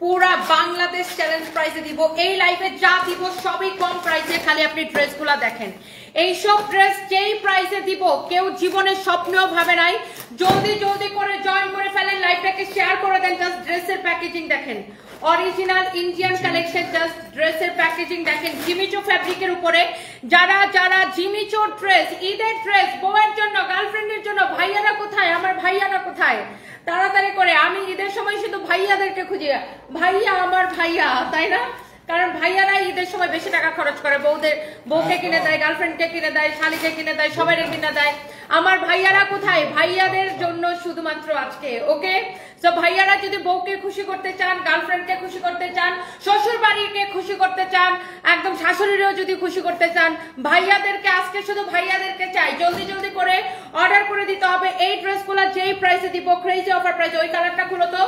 পুরা বাংলাদেশ চ্যালেঞ্জ প্রাইসে দিব। এই লাইভে যা দিব সবই কম প্রাইসে, খালি আপনি ড্রেসগুলো দেখেন। এই সব ড্রেস যেই প্রাইসে দিব কেউ জীবনের স্বপ্নেও ভাবে নাই। জলদি জলদি করে জয়েন করে ফেলেন, লাইভটাকে শেয়ার করে দেন। জাস্ট ড্রেসের প্যাকেজিং দেখেন, অরিজিনাল ইন্ডিয়ান কালেকশন। জাস্ট ড্রেসের প্যাকেজিং দেখেন, জিমিচো ফ্যাব্রিকের উপরে। যারা যারা জিমিচো ড্রেস, ঈদের ড্রেস, বউয়ের জন্য, গার্লফ্রেন্ডের জন্য, ভাইয়ারা কোথায়, আমার ভাইয়ারা কোথায়, তাড়াতাড়ি করে। আমি ঈদের সময় শুধু ভাইয়াদেরকে খুঁজি, ভাইয়া আমার ভাইয়া, তাই না? কারণ ভাইয়ারা ঈদের সময় বেশি টাকা খরচ করে, বউকে কিনে দেয়, গার্লফ্রেন্ডকে কিনে দেয়, শালিকে কিনে দেয়, সবাইকে কিনে দেয়। আমার ভাইয়ারা কোথায়? ভাইয়াদের জন্য শুধুমাত্র আজকে, ওকে? তো ভাইয়ারা যদি বউকে খুশি করতে চান, গার্লফ্রেন্ডকে খুশি করতে চান, শ্বশুর বাড়িকে খুশি করতে চান, একদম শাশুড়িরও যদি খুশি করতে চান, ভাইয়াদেরকে আজকে শুধু ভাইয়াদেরকে চাই। জলদি জলদি করে অর্ডার করে দিতে হবে। এই ড্রেসগুলো যেই প্রাইসে দিব, ক্রেজি অফার প্রাইস। ওই কালারটা খুলো তো,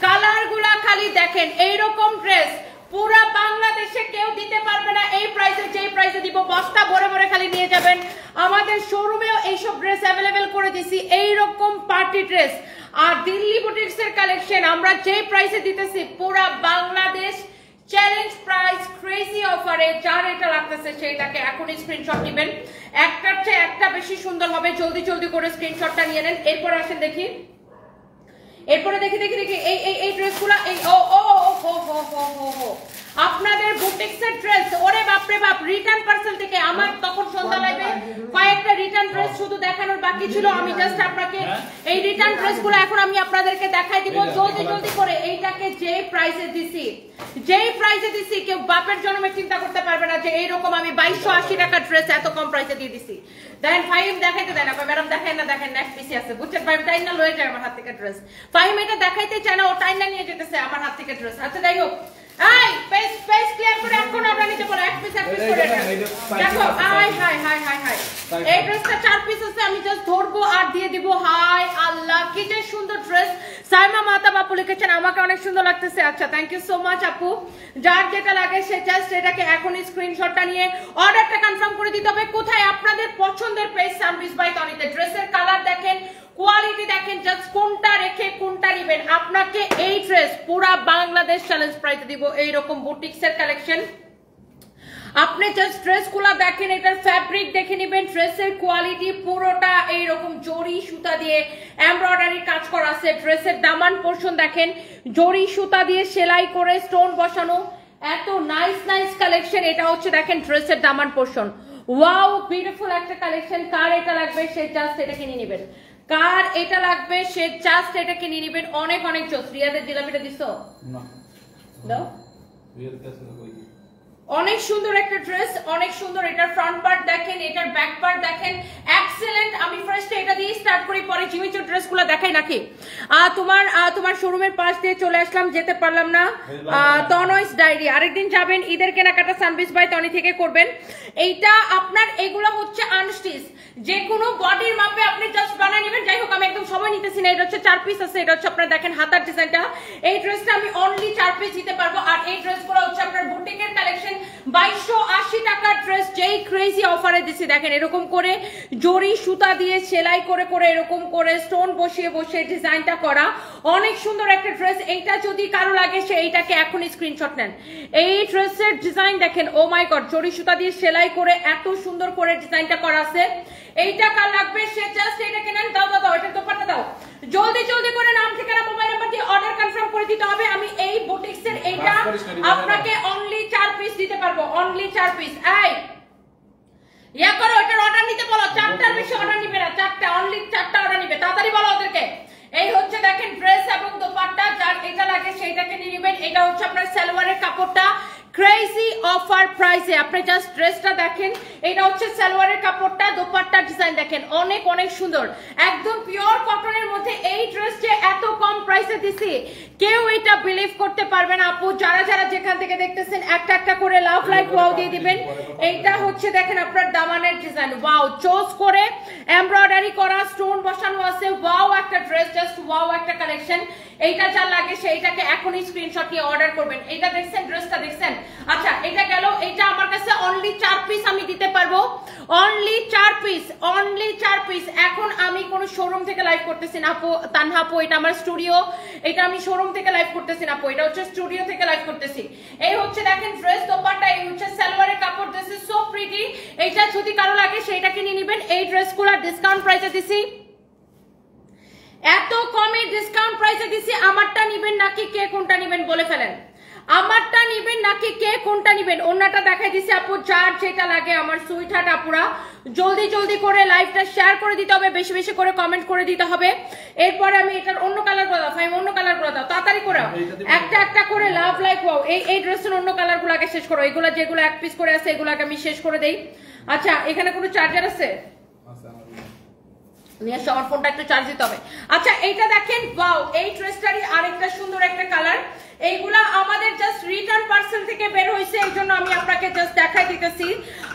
কালারগুলা খালি দেখেন। এইরকম ড্রেস পুরা বাংলাদেশে কেউ দিতে পারবে না এই প্রাইসে। যেই প্রাইসে দিব বস্তা ভরে ভরে খালি নিয়ে যাবেন। আমাদের শোরুমেও এইসব ড্রেস অ্যাভেলেবেল করে দিছি, এইরকম পার্টি ড্রেস। আর দিল্লি বুটিক্সের কালেকশন আমরা যেই প্রাইসে দিতেছি, পুরা বাংলাদেশ চ্যালেঞ্জ প্রাইস, ক্রেজি অফারে। যার এটা লাগতেছে সেইটাকে এখনই স্ক্রিনশট নেবেন। একটার চেয়ে একটা বেশি সুন্দর হবে। জলদি জলদি করে স্ক্রিনশটটা নিয়ে নেন। এরপর আসেন দেখি, এরপরে দেখি দেখি দেখি এই ড্রেসগুলো। এই ও ও হো হো হো হো হো আপনাদের বুটিক্সের ড্রেস, ওরে বাপ রে বাপ। রিটার্ন পার্সেল থেকে আমার তখন সন্ধ্যা লাইভে কয়েকটা রিটার্ন ড্রেস শুধু দেখানোর বাকি ছিল। আমি জাস্ট আপনাকে এই রিটার্ন ড্রেসগুলো এখন আমি আপনাদেরকে দেখাই দিব। জলদি জলদি করে এইটাকে যে প্রাইসে দিছি, যেই প্রাইসে দিছি, কেউ বাপের জন্মে চিন্তা করতে পারবে না যে এইরকম আমি 2280 টাকা ড্রেস এত কম প্রাইসে দিয়ে দিছি। দেখেন ফাহিম দেখাইতে দেন, আপনার ম্যাডাম দেখেন না, দেখেন নেক্সট পিসি আছে, বুঝছেন? ফাহিম টাইম না লয়ে যায় আমার হাত থেকে ড্রেস। ফাহিম এটা দেখাইতে চায় না, ও টাইম না নিয়ে যেতেছে আমার হাত থেকে ড্রেস। আচ্ছা যাই হোক, এই পেজ ক্লিয়ার করে এখন অর্ডার নিতে বলো। এক পিস করে দেখো। High high high high high, এই ড্রেসটা 4 পিস আছে। আমি জাস্ট ধরবো আর দিয়ে দিব। হাই আল্লাহ, কি যে সুন্দর ড্রেস। সাইমা মাতা বাপু লিখেছেন আমাকে অনেক সুন্দর লাগতেছে। আচ্ছা থ্যাংক ইউ সো মাচ আপু। যার যেটা লাগে সে জাস্ট এটাকে এখনই স্ক্রিনশটটা নিয়ে অর্ডারটা কনফার্ম করে দিতে হবে। কোথায়? আপনাদের পছন্দের পেজ সানবিজ বাই তনিতে। ড্রেসের কালার দেখেন, কোয়ালিটি দেখেন, জাস্ট কোনটা রেখে কোনটা নেবেন। আপনাকে এই ড্রেস পুরা বাংলাদেশ চ্যালেঞ্জ প্রাইসে দিব। এইরকম বুটিক্সের কালেকশন আপনি জাস্ট ড্রেসগুলো দেখেন, এটার ফ্যাব্রিক দেখে নেবেন, ড্রেসের কোয়ালিটি পুরোটা এইরকম জরি সুতা দিয়ে এমব্রয়ডারি কাজ করা আছে। ড্রেসের দামান পোরশন দেখেন, জরি সুতা দিয়ে সেলাই করে স্টোন বসানো, এত নাইস নাইস কালেকশন। এটা হচ্ছে দেখেন ড্রেসের দামান পোরশন। ওয়াও, বিউটিফুল একটা কালেকশন। কার এটা লাগবে সে জাস্ট এটা কিনে নেবেন। কার এটা লাগবে সে জাস্ট এটা কিনে নেবেন। অনেক অনেক জোস। রিয়াদের জিলাপিটা দিছো না? দাও। অনেক সুন্দর একটা ড্রেস, অনেক সুন্দর। এটার ফ্রন্ট পার্ট দেখেন, এটার ব্যাক পার্ট দেখেন, এক্সেলেন্ট। আমি ফার্স্টে এটা দিয়ে স্টার্ট করি, পরে জিমিচো ড্রেসগুলো দেখাই নাকি। তোমার শোরুমের পাশ দিয়ে চলে আসলাম, যেতে পারলাম না। তনয়েস ডায়েরি আরেকদিন যাবেন। ঈদের কেনাকাটা সানবিজ বাই তনি থেকে করবেন। এইটা আপনার, এগুলো হচ্ছে আনস্টিচ, যে কোনো বডির মাপে আপনি জাস্ট বানিয়ে নেবেন। যাই হোক, আমি একদম সময় নিতেছি না। এটা হচ্ছে 4 পিস আছে। এটা হচ্ছে আপনারা দেখেন হাতার ডিজাইনটা। এই ড্রেসটা আমি অনলি 4 পিস দিতে পারবো। আর এই ড্রেসগুলো হচ্ছে আপনার বুটিকের কালেকশন। 2280 টাকার ড্রেস যেই ক্রেজি অফারে দিছি। দেখেন এরকম করে জরি সুতা দিয়ে সেলাই করে করে এরকম করে স্টোন বসিয়ে বসিয়ে ডিজাইনটা করা, অনেক সুন্দর একটা ড্রেস। এইটা যদি কারো লাগে সে এইটাকে এখনই স্ক্রিনশট নেন। এই ড্রেসের ডিজাইন দেখেন, ও মাই গড, জরি সুতা দিয়ে সেলাই করে এত সুন্দর করে ডিজাইনটা করা আছে। এইটা কার লাগবে সে জাস্ট এটাকে নেন। দাও দাও দাও, এটা দোপাট্টা দাও। জলদি জলদি করে নাম ঠিকানা মোবাইল নাম্বার দিয়ে অর্ডার কনফার্ম করে দিতে হবে। আমি এই বুটিক্সের এইটা আপনাকে অনলি 4 পিস দিতে পারবো, অনলি 4 পিস। এই ইয়া করো, এটার অর্ডার নিতে বলো। 4টার বেশি অর্ডার নিবে না, 4টা, অনলি 4টা অর্ডার নিবে। তাড়াতাড়ি বলো ওদেরকে। এই হচ্ছে দেখেন ড্রেস এবং দোপাট্টা, যার এটা লাগে সেইটাকে নিয়ে নেবেন। এটা হচ্ছে আপনার সালোয়ারের কাপড়টা, ক্রেজি অফার প্রাইসে। আপনি জাস্ট ড্রেসটা দেখেন, এটা হচ্ছে সালোয়ারের কাপড়টা, দোপাট্টার ডিজাইন দেখেন, অনেক অনেক সুন্দর, একদম পিওর কটনের মধ্যে। এই ড্রেস যে এত কম প্রাইসে দিছি কেউ এটা বিলিভ করতে পারবে না আপু। যারা যারা যেখান থেকে দেখতেছেন একটা একটা করে লাভ লাইক ওয়াও দিয়ে দিবেন। এইটা হচ্ছে দেখেন আপনার দামানের ডিজাইন, ওয়াও, চোজ করে এমব্রয়ডারি করা, স্টোন বসানো আছে। ওয়াও একটা ড্রেস, জাস্ট ওয়াও একটা কালেকশন। এইটা যা লাগে সেইটাকে এখনই স্ক্রিনশট নিয়ে অর্ডার করবেন। এইটা দেখছেন, ড্রেসটা দেখছেন, আচ্ছা এটা গেল, এটা আমার কাছে অনলি 4 পিস আমি দিতে পারবো, অনলি 4 পিস, অনলি 4 পিস। এখন আমি কোন শোরুম থেকে লাইভ করতেছি না আপু, তানহা আপু এটা আমার স্টুডিও, এটা আমি শোরুম থেকে লাইভ করতেছি না আপু, এটা হচ্ছে স্টুডিও থেকে লাইভ করতেছি। এই হচ্ছে দেখেন ড্রেস দোপাট্টা, এই হচ্ছে সালোয়ারের কাপড়, দিস ইজ সো প্রিটি। এইটা যদি কারো লাগে সেইটাকে নিয়ে নেবেন। এই ড্রেসগুলো ডিসকাউন্ট প্রাইসে দিছি, এত কমে ডিসকাউন্ট প্রাইসে দিছি। আমারটা নিবেন নাকি কে কোনটা নিবেন বলে ফেলেন, আমারটা নিবেন নাকি কে কোনটা নিবেন? ওনাটা দেখাই দিছি আপু, যার যেটা লাগে আমার সুইট হার্ট আপুরা জলদি জলদি করে লাইভটা শেয়ার করে দিতে হবে, বেশি বেশি করে কমেন্ট করে দিতে হবে। এরপরে আমি এটার অন্য কালার করে দাও, ফাইম অন্য কালার করে দাও, তাড়াতাড়ি করে একটা একটা করে লাভ লাইক ওয়াও। এই ড্রেসের অন্য কালার গুলো আগে শেষ করো, এগুলা যেগুলো এক পিস করে আছে এগুলাকে আমি শেষ করে দেই। আচ্ছা এখানে কোনো চার্জার আছে? নিয়ে আসো, আমার ফোনটা একটু চার্জ দিতে হবে। আচ্ছা এইটা দেখেন, ওয়াও এই ড্রেসটারই আরেকটা সুন্দর একটা কালার। এইগুলা আমাদের জাস্ট রিটার্ন পার্সেল থেকে বের হয়েছে, এই জন্য আমি আপনাকে জাস্ট দেখাই দিতেছি।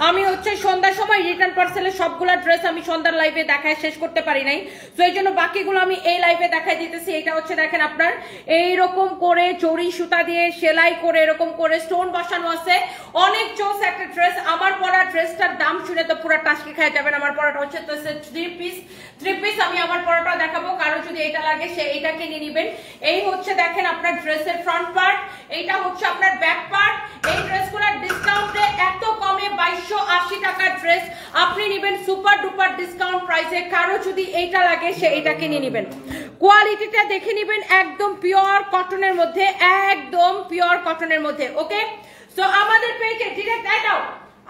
আমি হচ্ছে সন্ধ্যার সময় রিটার্ন পার্সেলের সবগুলা ড্রেস আমি সন্ধ্যার লাইভে দেখায় শেষ করতে পারি নাই, তো এই জন্য বাকিগুলো আমি এই লাইভে দেখাই দিতেছি। এটা হচ্ছে দেখেন আপনার এইরকম করে জরি সুতা দিয়ে সেলাই করে এরকম করে স্টোন বসানো আছে, অনেক চোস একটা ড্রেস। আমার পরা ড্রেসটার দাম শুনে তো পুরো টাসকি খাই যাবেন। আমার পরাটা হচ্ছে 3 পিস, আমি আমার পরাটা দেখাবো, কারো যদি এটা লাগে সে এইটাকে নিয়ে নিবেন। এই হচ্ছে দেখেন আপনার ড্রেসের ফ্রন্ট পার্ট, এইটা হচ্ছে আপনার ব্যাক পার্ট। এই ড্রেসগুলোর ডিসকাউন্টে এত কমে 2280 টাকার ড্রেস আপনি নেবেন সুপার ডুপার ডিসকাউন্ট প্রাইসে। কারো যদি এইটা লাগে সে এইটাকে নিয়ে নেবেন। কোয়ালিটিটা দেখে নেবেন, একদম পিওর কটনের মধ্যে, একদম পিওর কটনের মধ্যে। ওকে, সো আমাদের পেজে ডিরেক্ট অ্যাড আউট,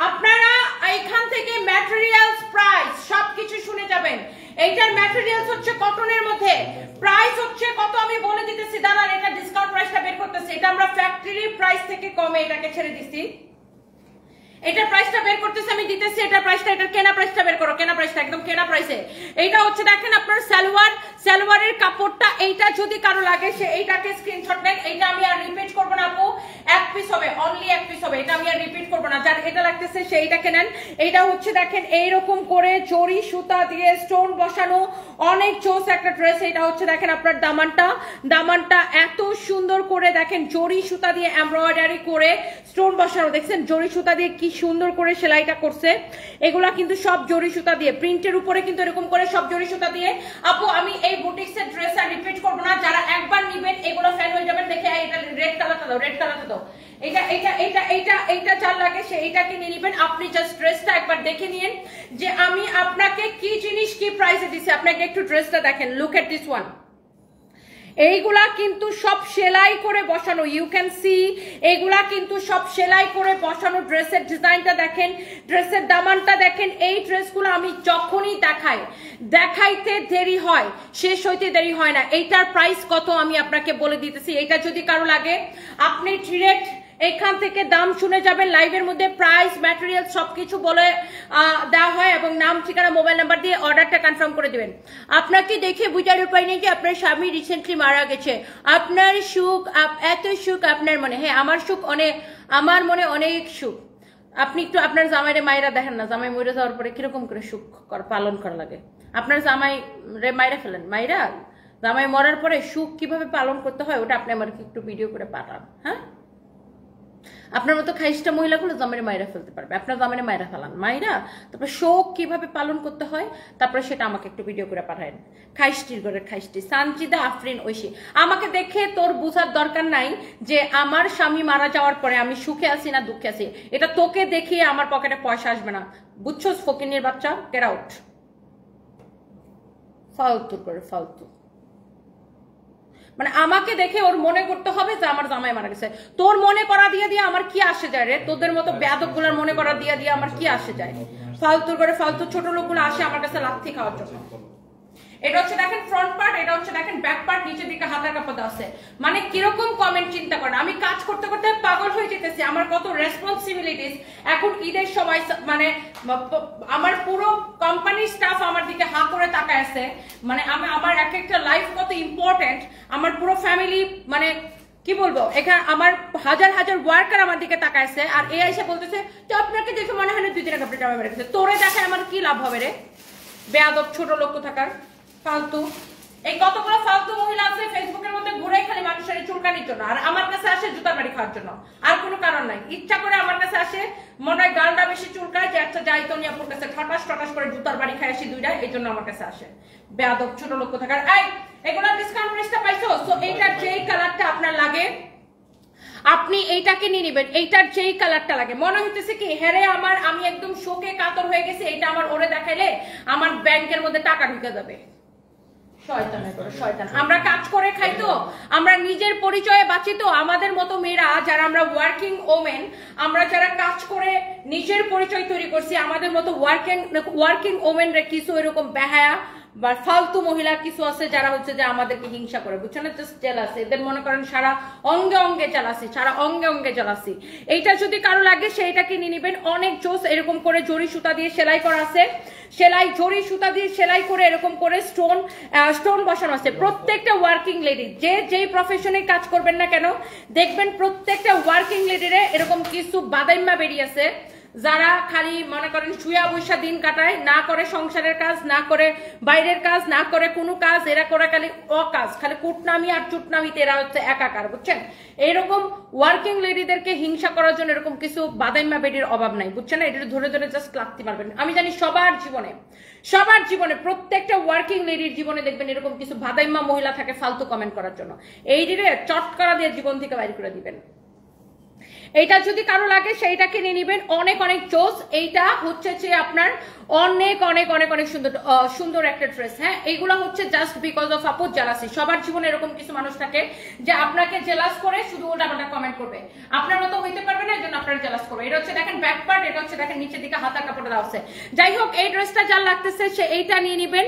আপনারা এইখান থেকে ম্যাটেরিয়ালস প্রাইস সবকিছু শুনে যাবেন। এইটার ম্যাটেরিয়ালস হচ্ছে কটনের মধ্যে, প্রাইস হচ্ছে কত আমি বলে দিতেছি, দাঁড়ান এটা ডিসকাউন্ট প্রাইসটা বের করতেছি। এটা আমরা ফ্যাক্টরি প্রাইস থেকে কমে এটাকে ছেড়ে দিছি, এটার প্রাইসটা বের করতেছি আমি দিতেছি। এটার প্রাইসটা, এটার কেনা প্রাইসটা বের করো, কেনা প্রাইসটা একদম কেনা প্রাইসে। এইটা হচ্ছে দেখেন আপনার সালোয়ারের কাপড়টা, এইটা যদি কারো লাগে সে এইটাকে স্ক্রিনশট নেন। এইটা আমি আর রিপিট করব না আপু, এক পিস হবে, অনলি এক পিস হবে, এটা আমি আর রিপিট করব না। যার এটা লাগতেছে সে এইটাকে নেন। এইটা হচ্ছে দেখেন এইরকম করে জরি সুতা দিয়ে স্টোন বসানো, অনেক চোস একটা ড্রেস। এটা হচ্ছে দেখেন আপনার দামানটা এত সুন্দর করে দেখেন জরি সুতা দিয়ে এমব্রয়ডারি করে স্টোন বসানো, দেখছেন জরি সুতা দিয়ে কি সুন্দর করে সেলাইটা করছে। এগুলা কিন্তু সব জরি সুতা দিয়ে, প্রিন্টের উপরে কিন্তু এরকম করে সব জরি সুতা দিয়ে। আপু আমি এই বুটিক্সের ড্রেস আর রিপিট করব না, যারা একবার নিবেন এগুলো ফ্যান হয়ে যাবেন। দেখে এটা রেড কালারটা দাও, রেড কালারটা দাও। এইটা যার লাগে সে এইটাকে নিয়ে নিবেন। আপনি জাস্ট ড্রেসটা একবার দেখে নিন যে আমি আপনাকে কি জিনিস কি প্রাইসে দিছি। আপনাকে একটু ড্রেসটা দেখেন, লুক এট দিস ওয়ান। এইগুলা কিন্তু সব সেলাই করে বসানো, ইউ ক্যান সি এইগুলা কিন্তু সব সেলাই করে বসানো। ড্রেসের ডিজাইনটা দেখেন, ড্রেসের দামানটা দেখেন। এই ড্রেসগুলো আমি যখনই দেখাইতে দেরি হয়, শেষ হইতে দেরি হয় না। এইটার প্রাইস কত আমি আপনাকে বলে দিতেছি। এইটা যদি কারো লাগে আপনি ডিরেক্ট এখান থেকে দাম শুনে যাবেন। লাইভের মধ্যে প্রাইস ম্যাটেরিয়াল সবকিছু বলে দেওয়া হয় এবং নাম ঠিকানা মোবাইল নাম্বার দিয়ে অর্ডারটা কনফার্ম করে দিবেন। আপনাকে দেখে বুঝার উপায় নেই যে আপনার স্বামী রিসেন্টলি মারা গেছে, আপনার সুখ, এত সুখ আপনার মনে। হ্যাঁ আমার সুখ অনেক, আমার মনে অনেক সুখ। আপনি একটু আপনার জামাইরে মায়েরা দেখেন না, জামাই মরে যাওয়ার পরে কিরকম করে সুখ পালন করা লাগে। আপনার জামাই রে মায়েরা ফেলেন, মায়েরা জামাই মরার পরে সুখ কিভাবে পালন করতে হয় ওটা আপনি আমাকে একটু ভিডিও করে পাঠান। হ্যাঁ, আপনার মতো খাইস্টা মহিলাগুলো জামাইরে মায়েরা ফেলতে পারবে, আপনার জামাইরে মায়েরা ফেলান মায়েরা, তারপর শোক কিভাবে পালন করতে হয় তারপরে সেটা আমাকে একটু ভিডিও করে পাঠায়েন। খাইস্টির ঘরে খাইস্টি সানজিদা আফরিন ঐশী, আমাকে দেখে তোর বোঝার দরকার নাই যে আমার স্বামী মারা যাওয়ার পরে আমি সুখে আছি না দুঃখে আছি। এটা তোকে দেখিয়ে আমার পকেটে পয়সা আসবে না, বুঝছোস ফকিনের বাচ্চা, গেট আউট। ফালতু করে ফালতু, মানে আমাকে দেখে ওর মনে করতে হবে যে আমার জামাই মারা গেছে। তোর মনে করা দিয়ে দিয়ে আমার কি আসে যায় রে? তোদের মতো বেয়াদব গুলার মনে করা দিয়ে দিয়ে আমার কি আসে যায়? ফালতুর করে ফালতু ছোট লোকগুলো আসে আমার কাছে লাথি খাওয়ার জন্য। এটা হচ্ছে দেখেন ফ্রন্ট পার্ট, এটা হচ্ছে দেখেন ব্যাক পার্ট, নিচের দিকে হাতের কাপড় আছে। মানে কিরকম কমেন্ট চিন্তা করেন, আমি কাজ করতে করতে পাগল হয়ে যেতেছি। আমার কত রেসপন্সিবিলিটিস এখন ঈদের সময়, মানে আমার পুরো কোম্পানির স্টাফ আমার দিকে হা করে তাকায় আছে। মানে আমার এক একটা লাইফ কত ইম্পর্টেন্ট, আমার পুরো ফ্যামিলি, মানে কি বলবো, এখানে আমার হাজার হাজার ওয়ার্কার আমার দিকে তাকাইছে। আর এ এসে বলতেছে তো আপনাকে দেখে মনে হয় না 2 দিনের কাপড় জামা মেরে গেছে। তোরে দেখায় আমার কি লাভ হবে রে বেয়াদব ছোট লোক থাকার ফালতু। এই কতগুলো ফালতু মহিলা আছে ফেসবুকের মধ্যে ঘুরে খালি মানুষের চুলকানির জন্য, আর আমার কাছে আসে জুতার বাড়ি খাওয়ার জন্য, আর কোনো কারণ নাই। ইচ্ছা করে আমার কাছে আসে, মনে হয় গালটা বেশি চুলকায় যে একটা যাইতো নি আপুর কাছে ঠটাস ঠটাস করে জুতার বাড়ি খাই আসি দুইটা, এই জন্য আমার কাছে আসে। বেয়াদব ছোট লোক থাকার। এই এগুলা ডিসকাউন্ট প্রাইসটা পাইছো? সো এইটার যেই কালারটা আপনার লাগে আপনি এইটাকে নিয়ে নেবেন। এইটার যেই কালারটা লাগে মনে হইতেছে কি হেরে আমার, আমি একদম শোকে কাতর হয়ে গেছি, এইটা আমার ওরে দেখাইলে আমার ব্যাংকের মধ্যে টাকা ঢুকে যাবে। শয়তান। আমরা কাজ করে খাই তো, আমরা নিজের পরিচয়ে বাঁচি তো। আমাদের মতো মেয়েরা যারা আমরা ওয়ার্কিং ওমেন, আমরা যারা কাজ করে নিজের পরিচয় তৈরি করছি, আমাদের মতো ওয়ার্কিং ওমেনরা কিছু এরকম বেহায়া বা ফালতু মহিলা কিছু আছে যারা হচ্ছে যে আমাদেরকে হিংসা করে, বুঝছেন? Just jealousy. এদের মনে করেন সারা অঙ্গে অঙ্গে জ্বালাসি, সারা অঙ্গে অঙ্গে জ্বালাসি। এইটা যদি কারো লাগে সেইটাকে নিয়ে নিবেন। অনেক জোস এরকম করে জরি সুতা দিয়ে সেলাই করা আছে, সেলাই জরি সুতা দিয়ে সেলাই করে এরকম করে স্টোন বসানো আছে। প্রত্যেকটা ওয়ার্কিং লেডি যেই প্রফেশনে কাজ করবেন না কেন, দেখবেন প্রত্যেকটা ওয়ার্কিং লেডিরে এরকম কিছু বাদাইম্মা বেরিয়েছে, যারা খালি মনে করেন শুয়া বৈশা দিন কাটায়, না করে সংসারের কাজ, না করে বাইরের কাজ, না করে কোনো কাজ, এরা করে খালি অকাজ, খালি কুটনামি আর চুটনামিতে এরা হচ্ছে একাকার, বুঝছেন? এইরকম ওয়ার্কিং লেডিদেরকে হিংসা করার জন্য এরকম কিছু বাদাইম্মা বেডির অভাব নাই, বুঝছেন? এটা ধরে ধরে জাস্ট লাগতে পারবেন। আমি জানি সবার জীবনে প্রত্যেকটা ওয়ার্কিং লেডির জীবনে দেখবেন এরকম কিছু বাদাইম্মা মহিলা থাকে ফালতু কমেন্ট করার জন্য। এই দিলে চটকরা দিয়ে জীবন থেকে বাইরে করে দিবেন। এইটা যদি কারো লাগে সেইটাকে নিয়ে নিবেন। অনেক অনেক চোস। এইটা হচ্ছে যে আপনার অনেক অনেক অনেক অনেক সুন্দর একটা ড্রেস। হ্যাঁ, এইগুলো হচ্ছে জাস্ট বিকজ অফ আপুর জেলাসি। সবার জীবনে এরকম কিছু মানুষ থাকে যে আপনাকে জেলাস করে শুধু উল্টাপাল্টা কমেন্ট করবে, আপনার মতো হইতে পারবে না, এই জন্য আপনার জেলাস করবে। এটা হচ্ছে দেখেন ব্যাক পার্ট, এটা হচ্ছে দেখেন নিচের দিকে হাতা কাপড় দেওয়া আছে। যাই হোক, এই ড্রেসটা যার লাগতেছে সে এইটা নিয়ে নিবেন।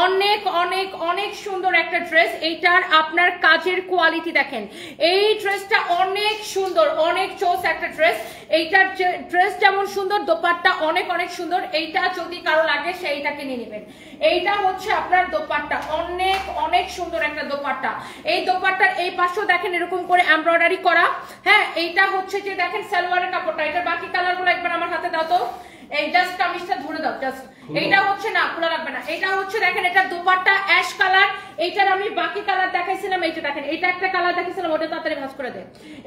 অনেক অনেক অনেক সুন্দর একটা ড্রেস। এইটার আপনার কাজের কোয়ালিটি দেখেন, এই ড্রেসটা অনেক সুন্দর, অনেক চোস একটা ড্রেস। এইটার ড্রেস যেমন সুন্দর, দোপাট্টা অনেক অনেক সুন্দর। এইটা যদি কারো লাগে সেইটাকে নিয়ে নেবেন। এইটা হচ্ছে আপনার দোপাট্টা, অনেক অনেক সুন্দর একটা দোপাট্টা। এই দোপাট্টার এই পাশেও দেখেন এরকম করে এমব্রয়ডারি করা। হ্যাঁ, এইটা হচ্ছে যে দেখেন সালোয়ারের কাপড়টা। এটার বাকি কালারগুলো একবার আমার হাতে দাও তো। এই জাস্ট কামিজটা ধরে দাও, জাস্ট। এইটা হচ্ছে না, খোলা রাখবে না। এটা হচ্ছে দেখেন, এটা দোপাট্টা অ্যাশ কালার। এইটার আমি বাকি কালার দেখাইছিলাম, এইটা দেখেন, এটা একটা কালার দেখাইছিলাম, ওটা তাড়াতাড়ি ভাঁজ করে দে।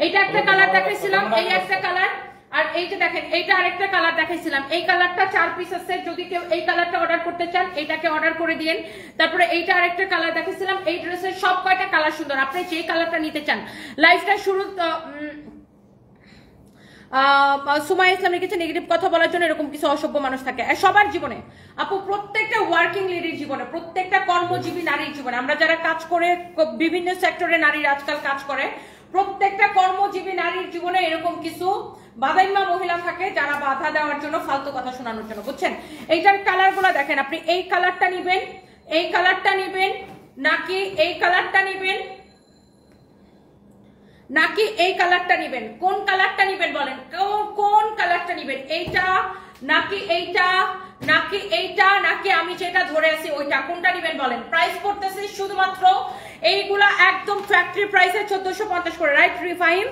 এইটা একটা কালার দেখাইছিলাম, এই একটা কালার, আর এইটা দেখেন এইটা আরেকটা কালার দেখাইছিলাম। এই কালারটা 4 পিস আছে, যদি কেউ এই কালারটা অর্ডার করতে চান এইটাকে অর্ডার করে দিন। তারপরে এইটা আরেকটা কালার দেখাইছিলাম। এই ড্রেসের সব কয়টা কালার সুন্দর, আপনি যে কালারটা নিতে চান। লাইফটা শুরু সুমাইয়া ইসলাম লিখেছে নেগেটিভ কথা বলার জন্য এরকম কিছু অসভ্য মানুষ থাকে সবার জীবনে। আপু প্রত্যেকটা ওয়ার্কিং লেডির জীবনে, প্রত্যেকটা কর্মজীবী নারীর জীবনে, আমরা যারা কাজ করে বিভিন্ন সেক্টরে নারীরা আজকাল কাজ করে, প্রত্যেকটা কর্মজীবী নারীর জীবনে এরকম কিছু বাদাইম্মা মহিলা থাকে যারা বাধা দেওয়ার জন্য, ফালতু কথা শোনানোর জন্য, বুঝছেন? এইটার কালারগুলো দেখেন, আপনি এই কালারটা নিবেন, এই কালারটা নিবেন, নাকি এই কালারটা নিবেন, নাকি এই কালারটা নিবেন? কোন কালারটা নিবেন বলেন, কোন কালারটা নিবেন? এইটা নাকি এইটা, নাকি এইটা, নাকি আমি যেটা ধরে আছি ওইটা, কোনটা নিবেন বলেন? প্রাইস করতেছি শুধুমাত্র এইগুলা একদম ফ্যাক্টরি প্রাইসে 1450 করে, রাইট রিফাইন?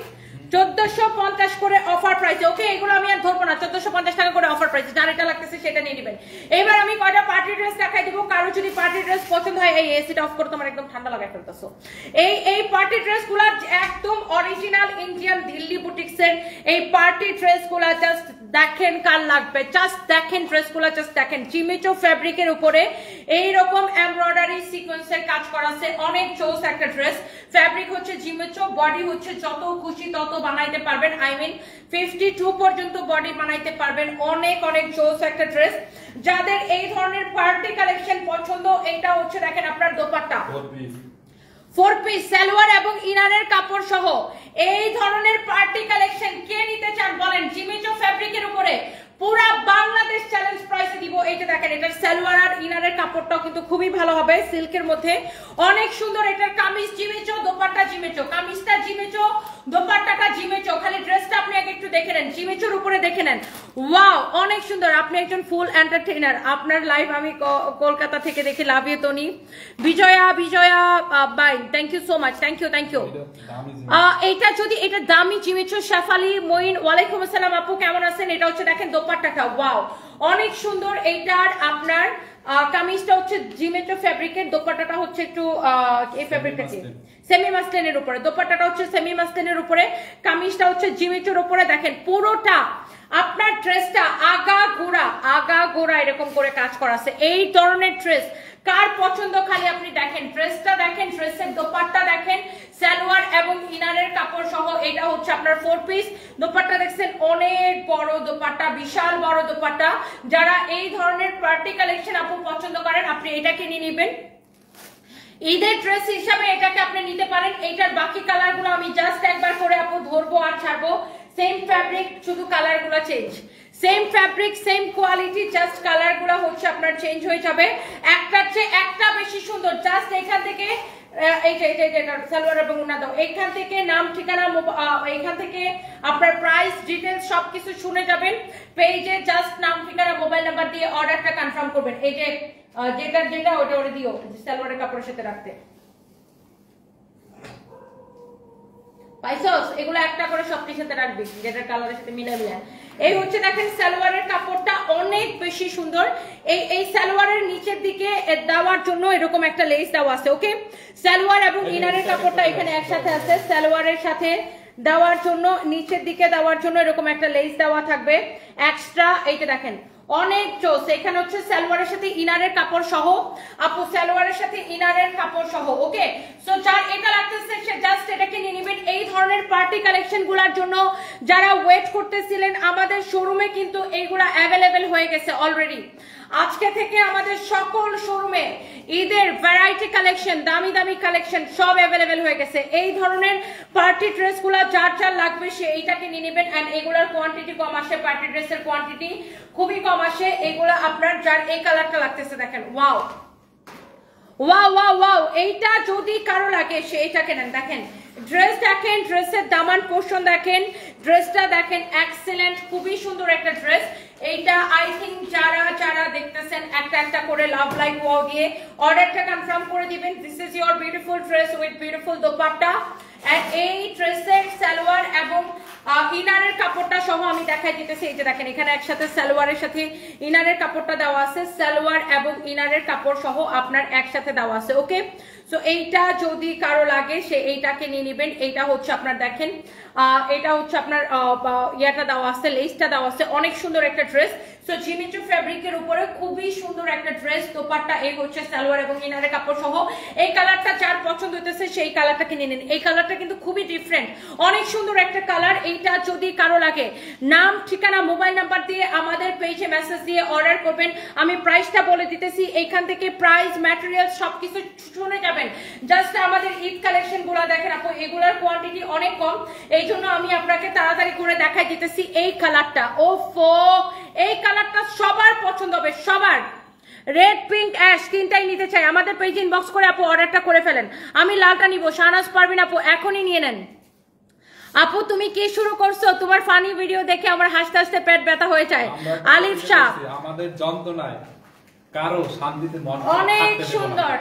1450 করে অফার প্রাইসে। ওকে, এগুলো আমি আর ধরবো না, 1450 টাকা করে অফার প্রাইসে। যার এটা লাগতেছে সেটা নিয়ে নেবেন। এবার আমি কয়টা পার্টি ড্রেস দেখাই দিব, কারো যদি পার্টি ড্রেস পছন্দ হয়। এই এসিটা অফ করে তোমার একদম ঠান্ডা লাগাই ফেলতেছো। এই পার্টি ড্রেস গুলা একদম অরিজিনাল ইন্ডিয়ান দিল্লি বুটিক্সের এই পার্টি ড্রেস গুলা জাস্ট দেখেন কার লাগবে, জাস্ট দেখেন ড্রেস গুলা, জাস্ট দেখেন। জিমিচো ফ্যাব্রিকের উপরে এইরকম এমব্রয়ডারি সিকোয়েন্সের কাজ করা আছে, অনেক চোস একটা ড্রেস। ফ্যাব্রিক হচ্ছে জিমিচো, বডি হচ্ছে যত খুশি তত বানাইতে পারবেন, আই মিন 52 পর্যন্ত বডি বানাইতে পারবেন। অনেক অনেক চোস একটা ড্রেস। যাদের এই ধরনের পার্টি কালেকশন পছন্দ, এটা হচ্ছে দেখেন আপনার দোপাট্টা 4 পিস সালোয়ার এবং ইনারের কাপড় সহ এই ধরনের পার্টি কালেকশন কে নিতে চান বলেন? জিমিচো ফ্যাব্রিকের উপরে পুরা বাংলাদেশ চ্যালেঞ্জ প্রাইসে দিব। এইটা দেখেন, এটার সালোয়ার আর ইনারের কাপড়টাও কিন্তু খুবই ভালো হবে, সিল্কের মধ্যে অনেক সুন্দর। এটার কামিজ জিমিচো, দোপাট্টা জিমিচো, কামিজটা জিমিচো, দোপাট্টাটা জিমিচো। খালি ড্রেসটা আপনি আগে একটু দেখে নেন, জিমিচোর উপরে দেখে নেন। ওয়াও অনেক সুন্দর, আপনি একজন ফুল এন্টারটেইনার, আপনার লাইভ আমি কলকাতা থেকে দেখি, love you Toni. Bijoya bye, thank you so much, thank you. এটা যদি এটা দামি জিমিচু শেফালি মইন, ওয়ালাইকুম আসসালাম আপু কেমন আছেন? এটা হচ্ছে দেখেন দোপাট্টাটা, ওয়াও অনেক সুন্দর। এইটার আপনার কামিজটা হচ্ছে জিমেট্রো ফ্যাব্রিকের, দোপাট্টাটা হচ্ছে একটু এই ফ্যাব্রিকটা কি সেমি মাসলিনের উপরে, দোপাট্টাটা হচ্ছে সেমি মাসলিনের উপরে, কামিজটা হচ্ছে জিমেট্রোর উপরে। দেখেন পুরোটা আপনার ড্রেসটা আগা গোড়া এরকম করে কাজ করা আছে। এই ধরনের ড্রেস কার পছন্দ খালি আপনি দেখেন, ড্রেসটা দেখেন, ড্রেসের দোপাট্টা দেখেন, সালোয়ার এবং ইনারের কাপড় সহ। এটা হচ্ছে আপনার 4 পিস দোপাট্টা, দেখছেন অনেক বড় দোপাট্টা, বিশাল বড় দোপাট্টা। যারা এই ধরনের পার্টি কালেকশন আপু পছন্দ করেন আপনি এটাকে নিয়ে নেবেন ঈদের ড্রেস হিসাবে, এটাকে আপনি নিতে পারেন। এইটার বাকি কালার গুলো আমি জাস্ট একবার করে আপু ধরবো আর ছাড়বো। সেম ফ্যাব্রিক, শুধু কালার গুলো change, same fabric same quality, just colour গুলো হচ্ছে আপনার চেঞ্জ হয়ে যাবে। একটার চেয়ে একটা বেশি সুন্দর। জাস্ট এখান থেকে সালোয়ার এবং ওড়না দাও, এখান থেকে নাম ঠিকানা, এখান থেকে আপনার প্রাইস ডিটেলস সবকিছু শুনে যাবেন। পেজে জাস্ট নাম ঠিকানা মোবাইল নাম্বার দিয়ে অর্ডারটা কনফার্ম করবেন। এই যে যেটা ওটা ওরে দিও সালোয়ারের কাপড়ের সাথে রাখতে পাইছস, এগুলো একটা করে সবটির সাথে রাখবি যেটা কালারের সাথে মিলাবি। এই হচ্ছে দেখেন সালোয়ারের কাপড়টা অনেক বেশি সুন্দর। এই সালোয়ারের নিচের দিকে দেওয়ার জন্য এরকম একটা লেস দেওয়া আছে, ওকে। সালোয়ার এবং ইনারের কাপড়টা এখানে একসাথে আছে, সালোয়ারের সাথে দেওয়ার জন্য নিচের দিকে দেওয়ার জন্য এরকম একটা লেস দেওয়া থাকবে এক্সট্রা। এইটা দেখেন অনেক চোস। এখানে হচ্ছে সালোয়ারের সাথে ইনারের কাপড় সহ আপু, সালোয়ারের সাথে ইনারের কাপড় সহ, ওকে। সো যার এটা লাগতেছে সে জাস্ট এটাকে নিয়ে নেবেন। এই ধরনের পার্টি কালেকশন গুলার জন্য যারা ওয়েট করতেছিলেন, আমাদের শোরুমে কিন্তু এইগুলা অ্যাভেলেবেল হয়ে গেছে অলরেডি। আজকে থেকে আমাদের সকল শোরুমে ঈদের ভ্যারাইটি কালেকশন, দামি দামি কালেকশন সব অ্যাভেলেবেল হয়ে গেছে। এই ধরনের পার্টি ড্রেস গুলা যার লাগবে সে এইটাকে নিয়ে নেবেন। এন্ড এগুলার কোয়ান্টিটি কম আসে, পার্টি ড্রেসের কোয়ান্টিটি খুবই কম আসে। এগুলা আপনার যার এই কালারটা লাগতেছে দেখেন, ওয়াও ওয়াও ওয়াও ওয়াও, এইটা যদি কারো লাগে সে এইটাকে নেন। দেখেন ড্রেস দেখেন, ড্রেসের দামান পোর্শন দেখেন, ড্রেসটা দেখেন এক্সেলেন্ট, খুবই সুন্দর একটা ড্রেস। এইটা আই থিঙ্ক যারা দেখতেছেন একটা একটা করে লাভ লাইক ওয়াও দিয়ে অর্ডারটা কনফার্ম করে দিবেন। This is your beautiful dress with beautiful dupatta. And এই ড্রেসের সালোয়ার এবং ইনারের কাপড়টা সহ আমি দেখাই দিতেছি। এই যে দেখেন এখানে একসাথে সালোয়ারের সাথে ইনারের কাপড়টা দেওয়া আছে, সালোয়ার এবং ইনারের কাপড় সহ আপনার একসাথে দেওয়া আছে, ওকে। সো এইটা যদি কারো লাগে সে এইটাকে নিয়ে নেবেন। এইটা হচ্ছে আপনার দেখেন এটা হচ্ছে আপনার ইয়াটা দেওয়া আছে, লেসটা দেওয়া আছে, অনেক সুন্দর একটা ড্রেস। সো জিমিচু ফ্যাব্রিকের উপরে খুবই সুন্দর একটা ড্রেস, দোপাট্টা, এই হচ্ছে সালোয়ার এবং ইনারের কাপড় সহ। এই কালারটা যার পছন্দ হইতেছে সেই কালারটাকে নিয়ে নিন। এই কালারটা কিন্তু খুবই ডিফারেন্ট, অনেক সুন্দর একটা কালার। এইটা যদি কারো লাগে নাম ঠিকানা মোবাইল নাম্বার দিয়ে আমাদের পেজে মেসেজ দিয়ে অর্ডার করবেন। আমি প্রাইসটা বলে দিতেছি, এইখান থেকে প্রাইস ম্যাটেরিয়াল সবকিছু শুনে যাবেন। জাস্ট আমাদের ঈদ কালেকশন গুলা দেখেন আপু, এগুলার কোয়ান্টিটি অনেক কম, এই জন্য আমি আপনাকে তাড়াতাড়ি করে দেখাই দিতেছি। এই কালারটা ওফো, এই কালারটা সবার পছন্দ হবে, সবার। রেড পিঙ্ক অ্যাশ তিনটাই নিতে চাই, আমাদের পেজ ইনবক্স করে আপু অর্ডারটা করে ফেলেন। আমি লালটা নিব, শাহনাজ পারভিন আপু এখনই নিয়ে নেন। আপু তুমি কি শুরু করছো? তোমার ফানি ভিডিও দেখে আমার হাসতে হাসতে পেট ব্যথা হয়ে যায়। আলিফ শাহ, আমাদের যন্ত্রণায় কারো শান্তিতে মন অনেক সুন্দর।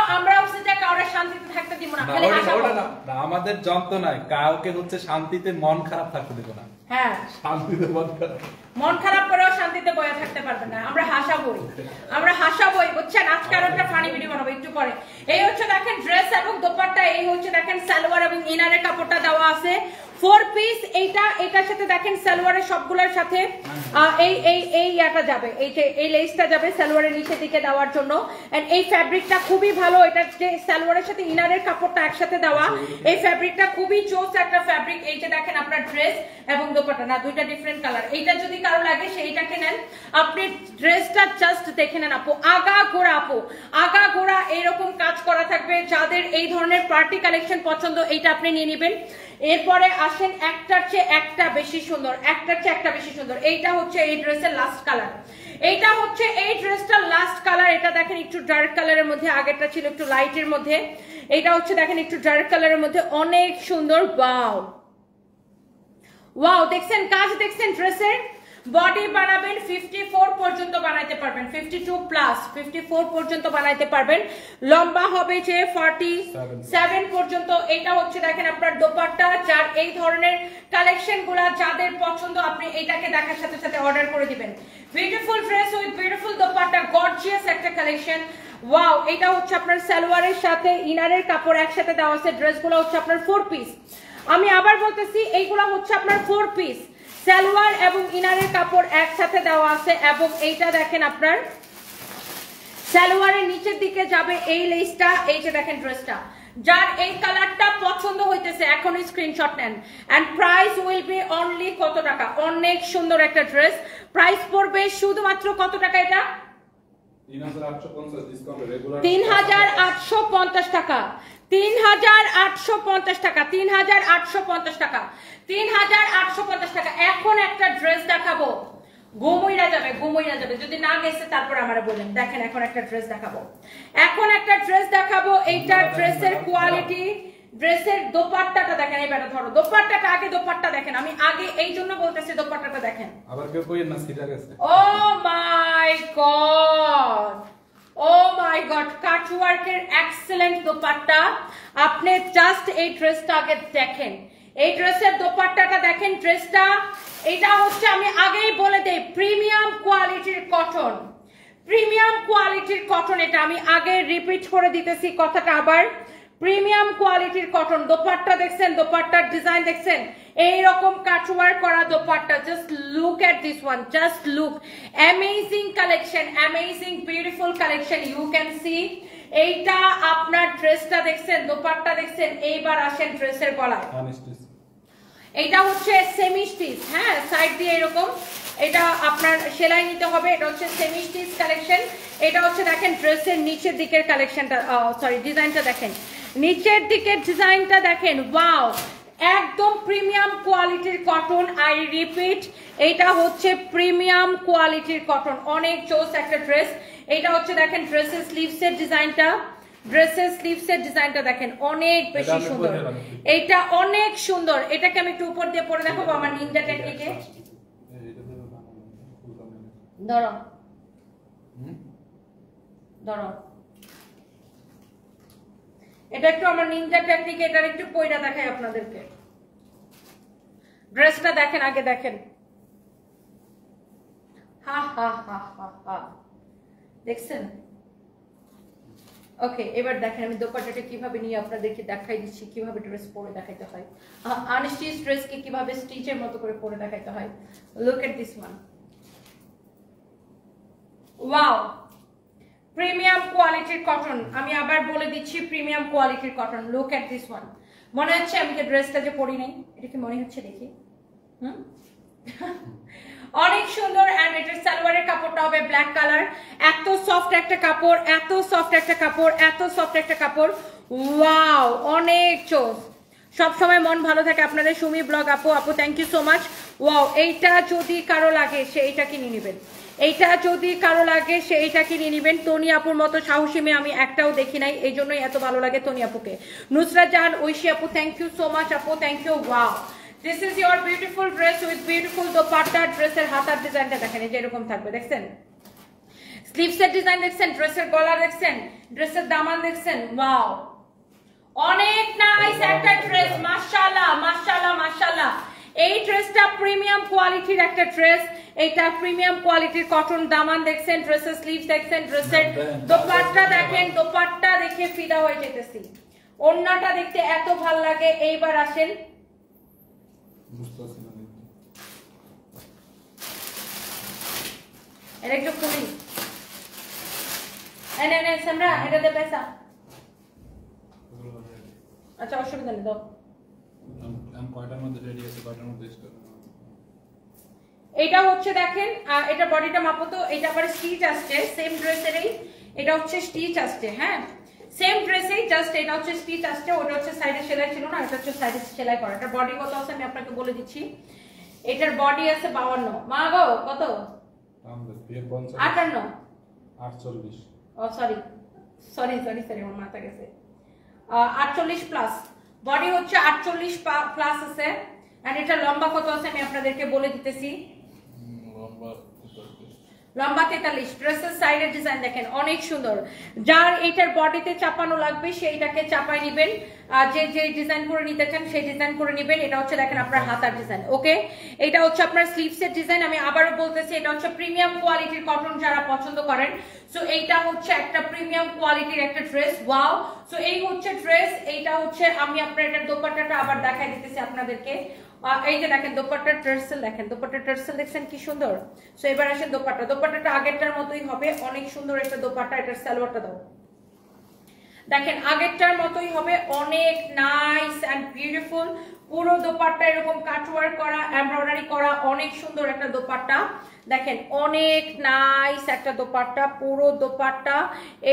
আমরা হচ্ছে যে কারো শান্তিতে থাকতে দিব না, খালি হাসাবো না। আমাদের যন্ত্রণায় কাউকে হচ্ছে শান্তিতে মন খারাপ থাকতে দেব না। হ্যাঁ, শান্তিতে মন খারাপ করেও শান্তিতে বয়ে থাকতে পারবে না। আমরা হাসাবই, বুঝছেন? আজকে আরো একটা ফানি ভিডিও বানাবো একটু পরে। এই হচ্ছে দেখেন ড্রেস এবং দোপাট্টা, এই হচ্ছে দেখেন সালোয়ার এবং ইনারের কাপড়টা দেওয়া আছে 4 পিস। এটার সাথে দেখেন সালোয়ারের সবগুলোর সাথে এই ইয়াটা যাবে, এই লেসটা যাবে সালোয়ারের নিচের দিকে দেওয়ার জন্য। এন্ড এই ফ্যাব্রিকটা খুবই ভালো, এটা যে সালোয়ারের সাথে ইনারের কাপড়টা একসাথে দেওয়া, এই ফ্যাব্রিকটা খুবই চোস একটা ফ্যাব্রিক। এই যে দেখেন আপনার ড্রেস এবং দোপাট্টা না, দুইটা ডিফারেন্ট কালার। এইটা যদি কারো লাগে সেইটাকে নেন। আপনি ড্রেসটা জাস্ট দেখে নেন আপু, আগা গোড়া এরকম কাজ করা থাকবে। যাদের এই ধরনের পার্টি কালেকশন পছন্দ এইটা আপনি নিয়ে নেবেন। এরপরে আসেন একটার চেয়ে একটা বেশি সুন্দর, এইটা হচ্ছে এই ড্রেসের লাস্ট কালার। এইটা হচ্ছে এই ড্রেসটার লাস্ট কালার। এটা দেখেন একটু ডার্ক কালারের মধ্যে, আগেরটা ছিল একটু লাইটের মধ্যে, এটা হচ্ছে দেখেন একটু ডার্ক কালারের মধ্যে, অনেক সুন্দর। ওয়াও ওয়াও, দেখছেন কাজ, দেখছেন ড্রেসের বডি বানাবেন 54 পর্যন্ত বানাইতে পারবেন, 52 প্লাস 54 পর্যন্ত বানাইতে পারবেন। লম্বা হবে যে 47 পর্যন্ত। এটা হচ্ছে দেখেন আপনার দোপাট্টা, যার এই ধরনের কালেকশন গুলা যাদের পছন্দ আপনি এটাকে দেখার সাথে সাথে অর্ডার করে দিবেন। Beautiful dress with beautiful dupatta, gorgeous একটা কালেকশন। ওয়াও, এটা হচ্ছে আপনার সালোয়ারের সাথে ইনারের কাপড় একসাথে দেওয়া আছে। ড্রেসগুলো হচ্ছে আপনার 4 পিস। আমি আবার বলতেছি এইগুলা হচ্ছে আপনার 4 পিস, সালোয়ার এবং ইনারের কাপড় একসাথে দেওয়া আছে। এবং এইটা দেখেন আপনার সালোয়ারের নিচের দিকে যাবে এই লেসটা। এই যে দেখেন ড্রেসটা, যার এই কালারটা পছন্দ হইতেছে এখনই স্ক্রিনশট নেন। And price will be only কত টাকা? অনেক সুন্দর একটা ড্রেস, প্রাইস পড়বে শুধুমাত্র কত টাকা? এটা 3850 টাকা, 3850 টাকা, 3850 টাকা, 3850 টাকা। এখন একটা ড্রেস দেখাবো, ঘুমইরা যাবে, ঘুমইরা যাবে। যদি না গেছে তারপর আমারে বলেন। দেখেন এখন একটা ড্রেস দেখাবো, এখন একটা ড্রেস দেখাবো। এইটা ড্রেসের কোয়ালিটি, ড্রেসের দোপাট্টাটা দেখেন। এই বেটা ধরো দোপাট্টাটা আগে, দোপাট্টা দেখেন। আমি আগে এই জন্য বলতেছি দোপাট্টাটা দেখেন। আবার কেউ কইেন না সিটা গেছে। ও মাই গড, ও মাই গড, কাটওয়ার্কের এক্সেলেন্ট দোপাট্টা। আপনি জাস্ট এই ড্রেসটা আগে দেখেন, এই ড্রেসের দোপাট্টাটা দেখেন। ড্রেসটা এটা হচ্ছে, আমি আগেই বলে দেই, প্রিমিয়াম কোয়ালিটির কটন, প্রিমিয়াম কোয়ালিটির কটন। এটা আমি আগে রিপিট করে দিতেছি কথাটা আবার, প্রিমিয়াম কোয়ালিটির কটন। দোপাট্টা দেখছেন, দোপাট্টার ডিজাইন দেখছেন, এইরকম কাটওয়ার্ক করা dupatta. Just look at this one, just look, amazing collection, amazing beautiful collection. You can see এইটা আপনার ড্রেসটা দেখছেন, দোপাট্টা দেখছেন। এইবার আসেন ড্রেসের গলায়। এটা হচ্ছে সেমি স্টিচ, হ্যাঁ, সাইড দিয়ে এরকম এটা আপনার সেলাই নিতে হবে। এটা হচ্ছে সেমি স্টিচ কালেকশন। এটা হচ্ছে দেখেন ড্রেসের নিচের দিকের কালেকশনটা, সরি ডিজাইনটা দেখেন, নিচের দিকের ডিজাইনটা দেখেন। ওয়াও, একদম প্রিমিয়াম কোয়ালিটির কটন। আই রিপিট, এটা হচ্ছে প্রিমিয়াম কোয়ালিটির কটন, অনেক চোস একটা ড্রেস। এটা হচ্ছে দেখেন ড্রেসের স্লিভসের ডিজাইনটা, ড্রেসের স্লিভসের ডিজাইনটা দেখেন, অনেক বেশি সুন্দর। এটা অনেক সুন্দর। এটাকে আমি একটু উপর দিয়ে পরে দেখাবো আমার নিনজা টেকনিকে। ধরো ধরো, এটা একটু আমার নিনজা টেকনিকে, এটার একটু পয়রা দেখাই আপনাদেরকে। ড্রেসটা দেখেন আগে, দেখেন। হা হা হা হা হা, দেখছেন? ওকে, এবার দেখেন আমি দোপাট্টাটা কিভাবে নিয়ে আপনাদেরকে দেখাই দিচ্ছি, কিভাবে ড্রেস পরে দেখাইতে হয়, আনস্টিচ ড্রেসকে কিভাবে স্টিচের মতো করে পরে দেখাইতে হয়। Look at this one, wow, premium কোয়ালিটির কটন। আমি আবার বলে দিচ্ছি, প্রিমিয়াম কোয়ালিটির cotton. Look at this one. মনে হচ্ছে আমি যে ড্রেসটা যে পরি নাই, এটা কি মনে হচ্ছে? দেখি, অনেক সুন্দর। এন্ড এটার সালোয়ারের কাপড়টা হবে ব্ল্যাক কালার। এত সফট একটা কাপড়, এত সফট একটা কাপড়, এত সফট একটা কাপড়। ওয়াও, অনেক চোস। সবসময় মন ভালো থাকে আপনাদের। সুমি ব্লগ আপু, আপু thank you so much. Wow, এইটা যদি কারো লাগে সে এইটা কিনে নেবেন, এইটা যদি কারো লাগে সে এইটা কিনে নেবেন। তনি আপুর মতো সাহসী মেয়ে আমি একটাও দেখি নাই, এই জন্যই এত ভালো লাগে তনি আপুকে। নুসরাত জাহান ঐশী আপু, থ্যাংক ইউ সো মাচ আপু, thank you. Wow, this is your beautiful dress with beautiful dupatta. ড্রেসের হাতার ডিজাইনটা দেখেন, এই যে এরকম থাকবে, দেখছেন? স্লিভসের ডিজাইন দেখছেন, ড্রেসের গলা দেখছেন, ড্রেসের দামান দেখছেন। ওয়াও, অনেক নাইস একটা ড্রেস। মাশাআল্লাহ মাশাআল্লাহ মাশাআল্লাহ। এই ড্রেসটা প্রিমিয়াম কোয়ালিটির একটা ড্রেস। এটা প্রিমিয়াম কোয়ালিটির কটন। দামান দেখছেন, ড্রেসের স্লিভস দেখছেন, ড্রেসের দোপাট্টা দেখেন। দোপাট্টা দেখে ফিদা হয়ে যেতেছি, ওড়নাটা দেখতে এত ভালো লাগে। এইবার আসেন, এটা একটু খুলি। সামরা এটা দে পয়সা। আচ্ছা, অসুবিধা নেই, দাও। এটা হচ্ছে দেখেন, এটা বডিটা মাপো তো। এটা আবার স্টিচ আসছে সেম ড্রেসেরই, এটা হচ্ছে স্টিচ আসছে, হ্যাঁ সেম ড্রেসেই, জাস্ট এটা হচ্ছে স্টিচ আসছে, ওটা হচ্ছে সাইডে সেলাই ছিল না, এটা হচ্ছে সাইডে সেলাই করা। এটা বডি কত আছে আমি আপনাকে বলে দিচ্ছি। এটার বডি আছে 52। মা গো কত? 58, 48। ও সরি সরি সরি সরি, আমার মাথা গেছে। 48 প্লাস বডি হচ্ছে, 48 প্লাস আছে। এন্ড এটা লম্বা কত আছে আমি আপনাদেরকে বলে দিতেছি। লম্বা 43 ড্রেসের সাইডের ডিজাইন দেখেন অনেক সুন্দর। যার এটার বডিতে চাপানো লাগবে সেইটাকে চাপাই নেবেন, আর যে যে ডিজাইন করে নিতে চান সেই ডিজাইন করে নেবেন। এটা হচ্ছে দেখেন আপনার হাতার ডিজাইন। ওকে, এটা হচ্ছে আপনার স্লিভসের ডিজাইন। আমি আবারও বলতেছি এটা হচ্ছে প্রিমিয়াম কোয়ালিটির কটন যারা পছন্দ করেন। সো এইটা হচ্ছে একটা প্রিমিয়াম কোয়ালিটির একটা ড্রেস। ওয়াও, সো এই হচ্ছে ড্রেস। এইটা হচ্ছে আমি আপনার এটার দোপাট্টাটা আবার দেখাই দিতেছি আপনাদেরকে। এই যে দেখেন দোপাট্টার টার্সেল, দেখেন দোপাট্টার টার্সেল দেখছেন কি সুন্দর। সো এবার আসেন দোপাট্টা। দোপাট্টাটা আগেরটার মতোই হবে, অনেক সুন্দর একটা দোপাট্টা। এটার সালোয়ারটা দাও, দেখেন আগেরটার মতোই হবে, অনেক নাইস এন্ড বিউটিফুল। পুরো দোপাট্টা এরকম কাটওয়ার্ক করা, এমব্রয়ডারি করা, অনেক সুন্দর একটা দোপাট্টা। দেখেন অনেক নাইস একটা দোপাট্টা, পুরো দোপাট্টা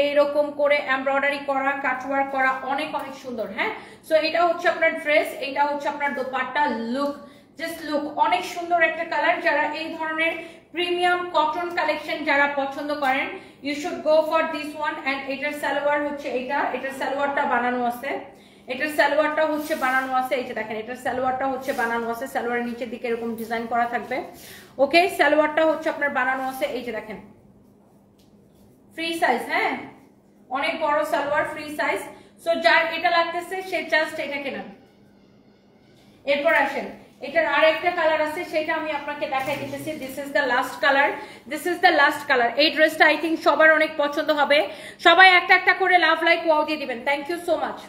এইরকম করে এমব্রয়ডারি করা, কাটওয়ার্ক করা, অনেক অনেক সুন্দর। হ্যাঁ, সো এটা হচ্ছে আপনার ড্রেস, এটা হচ্ছে আপনার দোপাট্টা। লুক, জাস্ট লুক, অনেক সুন্দর একটা কালার। যারা এই ধরনের প্রিমিয়াম কটন কালেকশন যারা পছন্দ করেন, you should go for this one. And এটার সালোয়ার হচ্ছে এইটা, এটার সালোয়ারটা বানানো আছে, এটার সালোয়ারটা হচ্ছে বানানো আছে। এই যে দেখেন এটার সালোয়ারটা হচ্ছে বানানো আছে, সালোয়ারের নিচের দিকে এরকম ডিজাইন করা থাকবে। ওকে, সালোয়ারটা হচ্ছে আপনার বানানো আছে। এই যে দেখেন ফ্রি সাইজ, হ্যাঁ অনেক বড় সালোয়ার, ফ্রি সাইজ। সো যার এটা লাগতেছে সে জাস্ট এটা কেনেন। এরপর আসেন এটার আরেকটা কালার আছে, সেটা আমি আপনাকে দেখাই দিতেছি। This is the last colour, this is the last colour. এই ড্রেসটা আই থিঙ্ক সবার অনেক পছন্দ হবে। সবাই একটা একটা করে লাভ লাইক ওয়াও দিয়ে দিবেন। Thank you so much.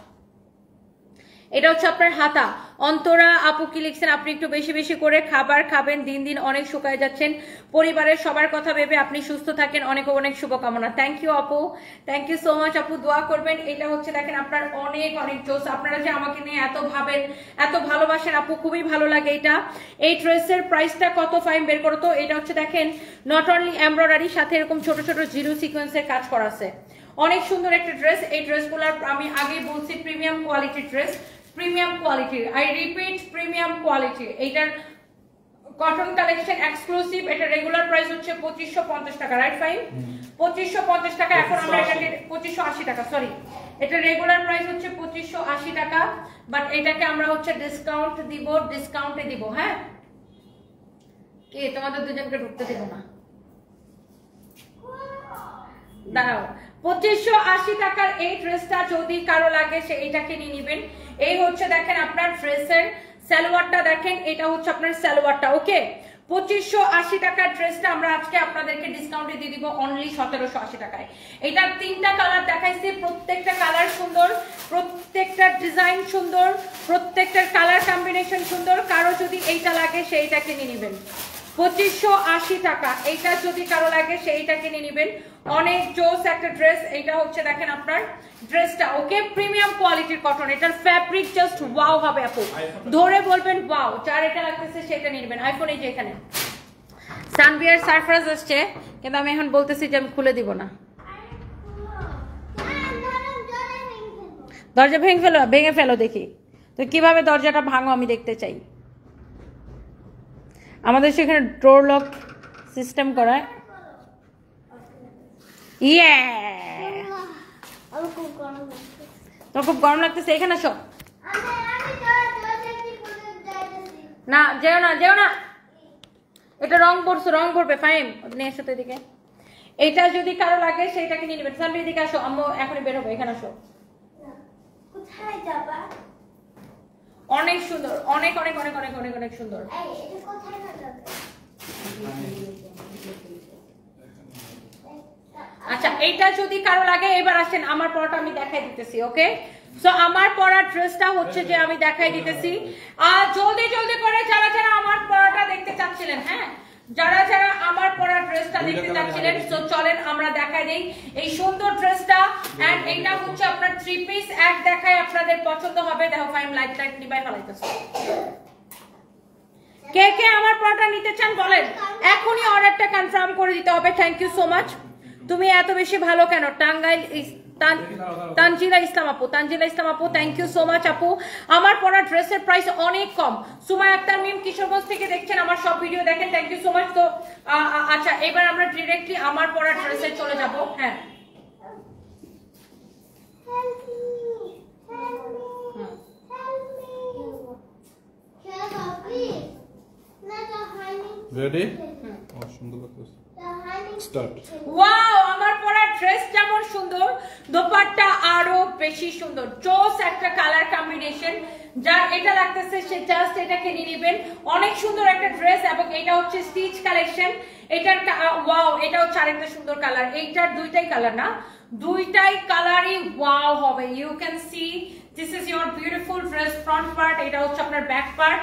এটা হচ্ছে আপনার হাতা। অন্তরা আপু কি লিখছেন, আপনি একটু বেশি বেশি করে খাবার খাবেন, দিন দিন অনেক শুকায় যাচ্ছেন, পরিবারের সবার কথা ভেবে আপনি সুস্থ থাকেন, অনেক অনেক শুভকামনা। থ্যাংক ইউ আপু, থ্যাংক ইউ সো মাচ আপু, দোয়া করবেন। এটা হচ্ছে দেখেন আপনার অনেক অনেক জোস। আপনারা যে আমাকে নিয়ে এত ভাবেন, এত ভালোবাসেন আপু, খুবই ভালো লাগে এটা। এই ড্রেসের প্রাইসটা কত ফাইন বের করো তো। এটা হচ্ছে দেখেন নট অনলি এমব্রয়ডারি, সাথে এরকম ছোট ছোট জিরো সিকোয়েন্সের কাজ করা আছে, অনেক সুন্দর একটা ড্রেস। এই ড্রেসগুলোর আমি আগেই বলছি প্রিমিয়াম কোয়ালিটির ড্রেস, প্রিমিয়াম কোয়ালিটির, আই রিপিট প্রিমিয়াম কোয়ালিটি। এইটার কটন কালেকশন এক্সক্লুসিভ। এটা রেগুলার প্রাইস হচ্ছে 2550 টাকা, রাইট ফাইন? 2550 টাকা। এখন আমরা এটাকে 2580 টাকা, সরি, এটা রেগুলার প্রাইস হচ্ছে 2580 টাকা, বাট এটাকে আমরা হচ্ছে ডিসকাউন্ট দিব, ডিসকাউন্টে দিব। হ্যাঁ, কি তোমাদের দুজনকে ঢুকতে দিব না, দাঁড়াও। 2580 টাকার এই ড্রেসটা যদি কারো লাগে সে এইটাকে নিয়ে নেবেন। এই হচ্ছে দেখেন আপনার ড্রেসের সালোয়ারটা, দেখেন এটা হচ্ছে আপনার সালোয়ারটা। ওকে, 2580 টাকার ড্রেসটা আমরা আজকে আপনাদেরকে ডিসকাউন্টে দিয়ে দিব অনলি 1780 টাকায়। এটার তিনটা কালার দেখাইছি, প্রত্যেকটা কালার সুন্দর, প্রত্যেকটা ডিজাইন সুন্দর, প্রত্যেকটার কালার কম্বিনেশন সুন্দর। কারো যদি এইটা লাগে সেইটাকে নিয়ে নেবেন। 2580 টাকা, এইটা যদি কারো লাগে সেইটাকে নিয়ে নেবেন। অনেক জোস একটা ড্রেস। এইটা হচ্ছে দেখেন আপনার ড্রেসটা। ওকে, প্রিমিয়াম কোয়ালিটির কটন, এটার ফ্যাব্রিক জাস্ট ওয়াও হবে আপু, ধরে বলবেন ওয়াও। যার এটা লাগতেছে সেটা নিয়ে নেবেন। আইফোন এই যে এখানে সানবিয়ার সারপ্রাইজ আসছে, কিন্তু আমি এখন বলতেছি যে আমি খুলে দিব না। দরজা ভেঙে ফেলো দেখি তো কিভাবে দরজাটা ভাঙো, আমি দেখতে চাই। আমাদের সেখানে ডোর লক সিস্টেম করা। ইয়ে, তোর খুব গরম লাগতেছে, এখানে আসো। না যেও না, যেও না, এটা রং পড়ছো, রং পড়বে। ফাইন, নিয়ে এসো তো এদিকে। এটা যদি কারো লাগে সেইটাকে নিয়ে নেবেন। সামনে এদিকে আসো, আম্মু এখনই বের হবে, এখানে আসো। কোথায় যাবা? অনেক সুন্দর, অনেক অনেক অনেক অনেক অনেক অনেক সুন্দর। আচ্ছা, এইটা যদি কারো লাগে, এবার আসেন আমার পরাটা আমি দেখাই দিতেছি। ওকে, সো আমার পরা ড্রেসটা হচ্ছে যে আমি দেখাই দিতেছি। আর জলদি জলদি করে যারা যারা আমার পরাটা দেখতে চাচ্ছিলেন, হ্যাঁ যারা যারা আমার পরা ড্রেসটা দেখতে চাচ্ছিলেন, তো চলেন আমরা দেখাই দেই এই সুন্দর ড্রেসটা। এন্ড এইটা হচ্ছে আপনার 3 পিস, এক দেখায় আপনাদের পছন্দ হবে। দেখো ফাইন, লাইট লাইট নিবাই ফেলাইতেছে। কে কে আমার পরাটা নিতে চান বলেন, এখনই অর্ডারটা কনফার্ম করে দিতে হবে। Thank you so much. তুমি এত বেশি ভালো কেন? টাঙ্গাইল তানজিলা ইসলাম আপু, তানজিলা ইসলাম আপু, থ্যাংক ইউ সো মাচ আপু। আমার পরা ড্রেসের প্রাইস অনেক কম। সুমাইয়া আক্তার মিম কিশোরগঞ্জ থেকে দেখছেন, আমার সব ভিডিও দেখেন, থ্যাংক ইউ সো মাচ। তো আচ্ছা, এবার আমরা ডিরেক্টলি আমার পরা ড্রেসে চলে যাব। হ্যাঁ, রেডি? সুন্দর লাগতেছে। The honey Start. ওয়াও, আমার পরা ড্রেস যেমন সুন্দর, দোপাট্টা আরো বেশি সুন্দর। জোস একটা কালার কম্বিনেশন, যার এটা লাগতেছে সে জাস্ট এটাকে নিয়ে নেবেন। অনেক সুন্দর একটা ড্রেস, এবং এটা হচ্ছে স্টিচ কালেকশন। এটার ওয়াও, এটা হচ্ছে আরেকটা সুন্দর কালার। এইটার দুইটাই কালার না, দুইটাই কালারই ওয়াও হবে। You can see this is your beautiful dress front part, এটা হচ্ছে আপনার ব্যাক পার্ট।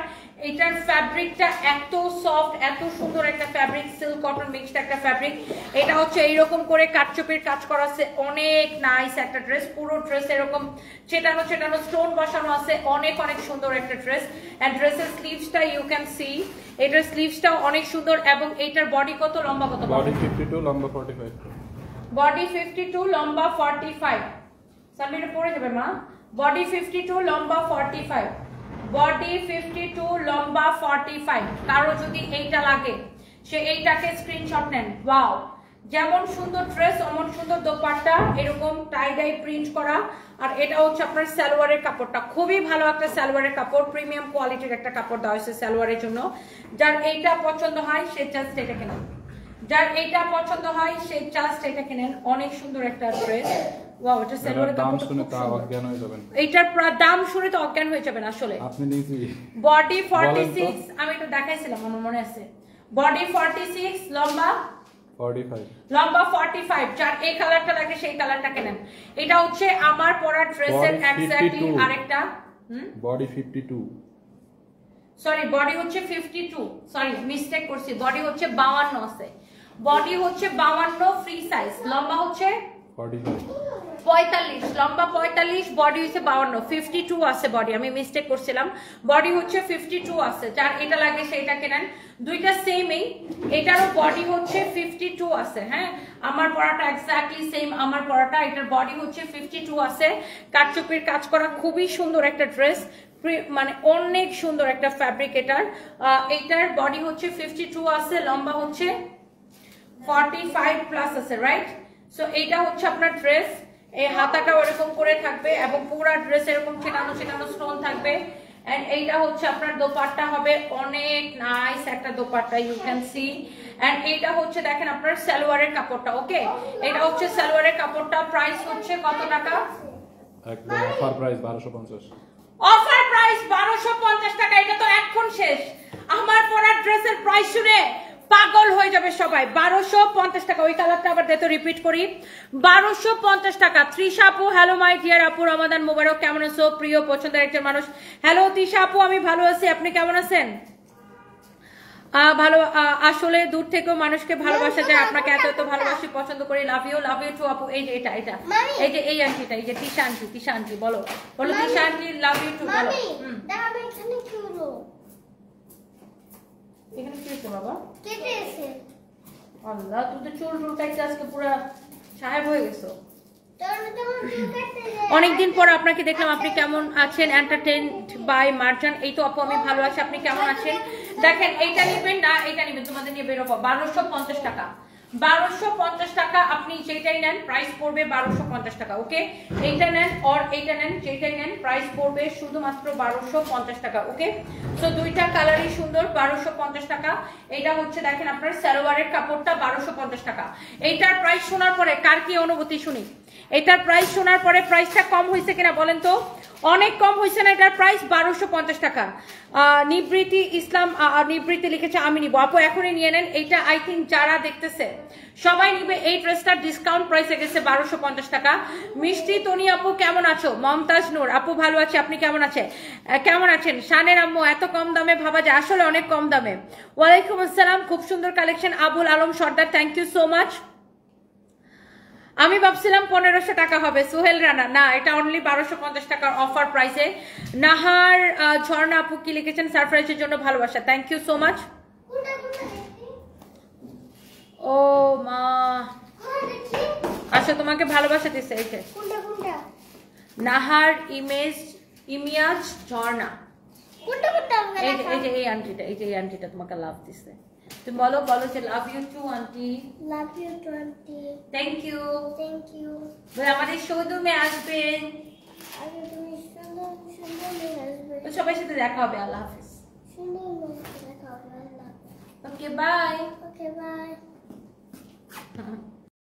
এটার ফ্যাব্রিকটা এত সফট, এত সুন্দর একটা ফ্যাব্রিক, সিল্ক কটন মিক্সড একটা ফ্যাব্রিক। এটা হচ্ছে এইরকম করে কাটচুপির কাজ করা আছে, অনেক নাইস একটা ড্রেস। পুরো ড্রেস এরকম ছেটানো ছেটানো স্টোন বসানো আছে, অনেক অনেক সুন্দর একটা ড্রেস। এন্ড ড্রেসের স্লিভসটা ইউ ক্যান সি, এটার স্লিভসটাও অনেক সুন্দর। এবং এইটার বডি কত, লম্বা কত? বডি 52, লম্বা 45। বডি 52, লম্বা 45। সামনে পড়ে যাবে মা। বডি 52, লম্বা 45। বডি 52, লম্বা 45। কারো যদি এইটা লাগে সে এইটাকে স্ক্রিনশট নেন। ওয়াও, যেমন সুন্দর ড্রেস অমন সুন্দর দোপাট্টা, এরকম টাই ডাই প্রিন্ট করা। আর এটা হচ্ছে আপনার সালোয়ারের কাপড়টা, খুবই ভালো একটা সালোয়ারের কাপড়, প্রিমিয়াম কোয়ালিটির একটা কাপড় দেওয়া হয়েছে সালোয়ারের জন্য। যার এইটা পছন্দ হয় সে জাস্ট এটা কেনেন, যার এইটা পছন্দ হয় সে জাস্ট এটা কেনেন। অনেক সুন্দর একটা ড্রেস। ওয়াও, এটা সালোয়ারের দাম কাপড় শুনে তো অজ্ঞান হয়ে যাবেন। এইটার দাম শুনে তো অজ্ঞান হয়ে যাবেন আসলে। আপনি নিয়েছি বডি 46, আমি তো দেখাইছিলাম, আমার মনে আছে। বডি 46, লম্বা 45। লম্বা 45। যার এই কালারটা লাগে সেই কালারটা কেনেন। এটা হচ্ছে আমার পরা ড্রেসের এক্স্যাক্টলি আরেকটা। বডি 52, সরি বডি হচ্ছে 52, সরি মিস্টেক করছি। বডি হচ্ছে 52 আছে, বডি হচ্ছে 52 ফ্রি সাইজ। লম্বা হচ্ছে 45, 45, লম্বা 45, বডি হচ্ছে 52, 52 আছে বডি, আমি মিস্টেক করছিলাম। বডি হচ্ছে 52 আছে, যার এটা লাগে সেইটা কেনেন। দুইটা সেমই, এটারও বডি হচ্ছে 52 আছে। হ্যাঁ, আমার পরাটা এক্স্যাক্টলি সেম, আমার পরাটা। এটার বডি হচ্ছে 52 আছে, কাটচুপির কাজ করা, খুবই সুন্দর একটা ড্রেস, মানে অনেক সুন্দর একটা ফ্যাব্রিক এটার। এইটার বডি হচ্ছে 52 আছে, লম্বা হচ্ছে 45 প্লাস আছে, রাইট? সো এইটা হচ্ছে আপনার ড্রেস। এই হাতাটাও এরকম করে থাকবে, এবং পুরো ড্রেস এরকম ছেটানো ছেটানো স্টোন থাকবে। এন্ড এইটা হচ্ছে আপনার দোপাট্টা হবে, অনেক নাইস একটা dupatta, you can see. And এইটা হচ্ছে দেখেন আপনার সালোয়ারের কাপড়টা। ওকে, এটা হচ্ছে সালোয়ারের কাপড়টা। প্রাইস হচ্ছে কত টাকা? একদম অফার প্রাইস 1250। অফার প্রাইস 1250 টাকা। এটা তো এখন শেষ। আমার পরা ড্রেসের প্রাইস শুনে পাগল হয়ে যাবে সবাই। 1250 টাকা। ওই কালারটা আবার দেখো, রিপিট করি, 1250 টাকা। তৃষা আপু, হ্যালো মাই ডিয়ার আপু, রমাদান মোবারক, কেমন আছো? প্রিয় পছন্দের একজন মানুষ। হ্যালো তৃষা আপু, আমি ভালো আছি, আপনি কেমন আছেন? ভালো। আসলে দূর থেকেও মানুষকে ভালোবাসা যায়, আপনাকে এত এত ভালোবাসি, পছন্দ করি, লাভ ইউ টু আপু। এই যে এটা এটা এই যে এই আন্টিটা, এই যে তিশা আন্টি, তিশা আন্টি বলো, বলো Tisha aunty, love you too বলো। এখানে কি হলো? এখানে কি হচ্ছে বাবা? কেটে এসে আল্লাহ, তুই তো চুল কাটতে আজকে পুরো সাহেব হয়ে গেছো। অনেকদিন পর আপনাকে দেখলাম, আপনি কেমন আছেন? Entertained by Marjan. এই তো আপু, আমি ভালো আছি, আপনি কেমন আছেন? দেখেন, এইটা নিবেন না এইটা নিবেন, তোমাদের নিয়ে বেরোবো। 1250 টাকা, 1250 টাকা। আপনি যেটাই নেন প্রাইস পড়বে 1250 টাকা। ওকে, এইটা নেন আর এইটা নেন, যেটাই নেন প্রাইস পড়বে শুধুমাত্র 1250 টাকা। ওকে, সো দুইটা কালারই সুন্দর, 1250 টাকা। এটা হচ্ছে দেখেন আপনার সালোয়ারের কাপড়টা, 1250 টাকা। এইটার প্রাইস শোনার পরে কার কি অনুভূতি শুনি? এটার প্রাইস শোনার পরে প্রাইসটা কম হয়েছে কিনা বলেন তো? অনেক কম হয়েছে না? এটার প্রাইস 1250 টাকা। নিবৃত্তি ইসলাম, নিবৃত্তি লিখেছে আমি নিব। আপু এখনই নিয়ে নেন, এইটা আই থিঙ্ক যারা দেখতেছে সবাই নিবে। এই ড্রেসটার ডিসকাউন্ট প্রাইসে গেছে 1250 টাকা। মিষ্টি তনি আপু কেমন আছো? মমতাজ নূর আপু ভালো আছে, আপনি কেমন আছেন? কেমন আছেন? শানের আম্মু, এত কম দামে ভাবা যায়, আসলে অনেক কম দামে। ওয়ালাইকুম আসসালাম, খুব সুন্দর collection. Abul Alam Sardar, thank you so much. আমি ভাবছিলাম 1500 টাকা হবে। সোহেল রানা, না, এটা অনলি 1250 টাকার অফার প্রাইসে। নাহার ঝর্ণা আপু কি লিখেছেন? সারপ্রাইজের জন্য ভালোবাসা, থ্যাংক ইউ সো মাচ। ও মা, আচ্ছা তোমাকে ভালোবাসা দিছে। এই যে নাহার ইমিয়াজ ঝর্ণা, এই যে এই আন্টিটা, এই যে এই আন্টিটা তোমাকে লাভ দিছে। তুমি বলো, বলো যে love you too aunty. Love you too aunty. Thank you, thank you. আমাদের শোরুমে আসবেন, আরে তুমি সুন্দর সুন্দর মেয়ে আসবে। তো সবার সাথে দেখা হবে। আল্লাহ হাফিজ। সুন্দর মেয়ে দেখা হবে। ওকে, বাই। ওকে। Okay, bye.